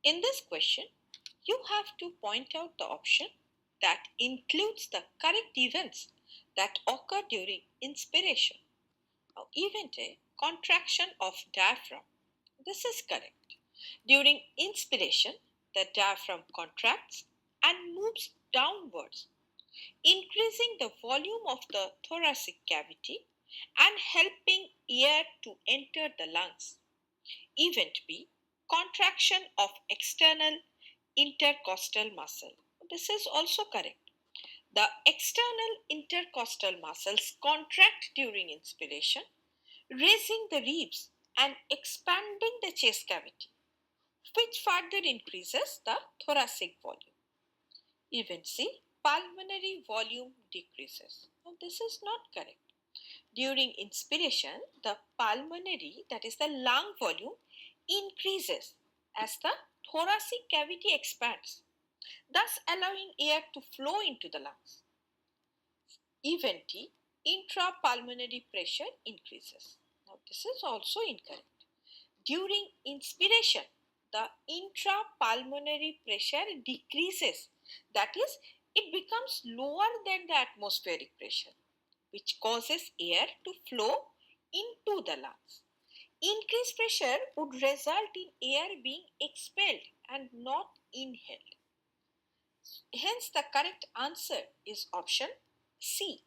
In this question, you have to point out the option that includes the correct events that occur during inspiration. Now, event A, contraction of diaphragm. This is correct. During inspiration, the diaphragm contracts and moves downwards, increasing the volume of the thoracic cavity and helping air to enter the lungs. Event B, contraction of external intercostal muscle. This is also correct. The external intercostal muscles contract during inspiration, raising the ribs and expanding the chest cavity, which further increases the thoracic volume. Event C, pulmonary volume decreases. Now, this is not correct. During inspiration, the pulmonary, that is the lung volume, increases as the thoracic cavity expands, thus allowing air to flow into the lungs. Event D, intrapulmonary pressure increases. Now, this is also incorrect. During inspiration, the intrapulmonary pressure decreases. That is, it becomes lower than the atmospheric pressure, which causes air to flow into the lungs. Increased pressure would result in air being expelled and not inhaled. Hence, the correct answer is option C.